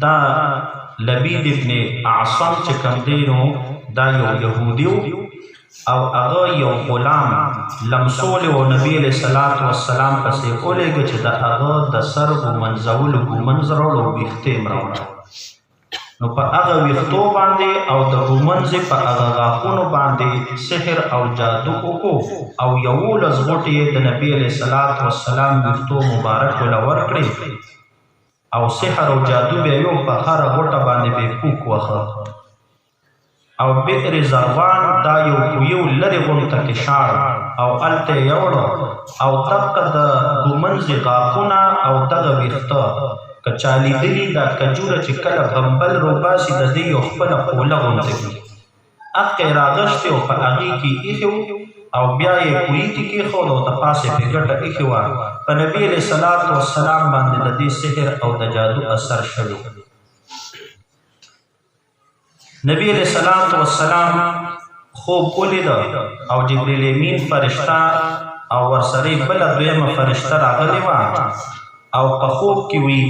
دا لبید ابن اعصم چې کوم دی نو دا یو یهودي او هغه یو غلام لمسول او نبی علیہ الصلوۃ والسلام پسې ولېږه چې د هغه د سر ګومنځولو ګومنځرولو ویښتې مروړه نو په هغه ویښتو باندې او د ګومنځې په هغه غاښونو باندې سحر او جادو وکړو او 11 غوټې د نبی علیہ الصلوۃ والسلام ویښتو مبارک ول ورکړي او سحر او جادو به یو په هر غوټه باندې به پوک وخه او بئر زروان دا یو لري غونته کې شار او الته یوړو او تک د ګومنځې غاښونه او دغه ویښته کچالی دلی دا کجوره چې کله بمبل روباسي د دې یو خپل خوله غونته کی اخ راغشت او په هغه کې ایښو او بیا یې کویتی کې خو نو د پاسه په ګټه ایښو په نبی علیہ الصلوۃ والسلام باندې د دې سحر او د جادو اثر شوی نبی علیہ الصلوۃ والسلام خوب ولید او جبرئیل امین فرشتہ او ورسره بل دویمه فرشتہ راغلی و او په خوب کې وی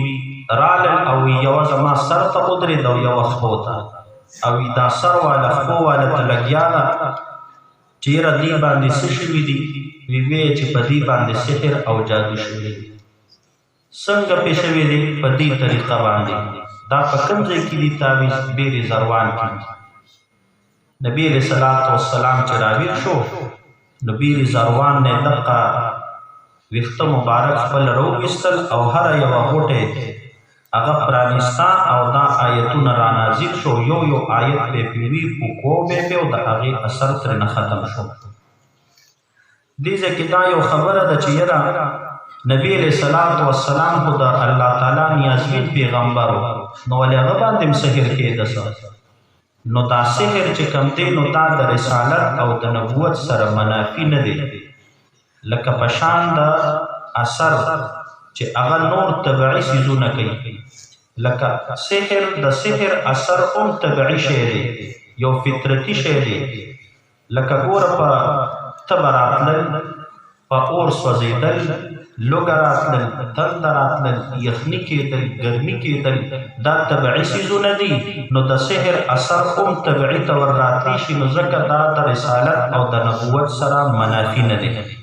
رالل او یو زما سر ته ودرېد او یو خپوته او دا سر والا خپو والا ته لګیاله چیرې دې باندې څه شوي دي وی چې په دې باندې سحر او جادو شوي څنګه پې شوي دي په دې طریقه باندې دا په کوم ځای کې دي تعویذ بیر زروان کې نبی علیہ الصلوۃ والسلام چې راویښ شو نو بیر زروان نه دقه ویښته مبارک خپل راوویستل او هر یوه غوټې هغه پرانستا او دا آیتونه را نازل شو یو آیت به پیوي پوکو به او د هغې اثر ترې ختم شو دې ځای کې دا یو خبره ده چې یاره نبی علیہ الصلوۃ والسلام خو د الله تعالی نیازمند پیغمبر و نو ولې هغه باندې هم سحر کېده نو دا سحر چې کوم دی نو دا د رسالت او د نبوت سره منافي نه دی لکه پشان د اثر چې هغه نور طبعي څیزونه کوي لکه سحر د سحر اثر هم طبعي شی دی یو فطرتي شی دی لکه ګوره په تبه راتلل په اور سوځېدل لوږه راتلل تنده راتلل یخني کېدل ګرمي کېدل دا طبعي څیزونه دي نو د سحر اثر هم طبعي ته ور راتلی شي نو ځکه دا د رسالت او د نبوت سره منافي نه دی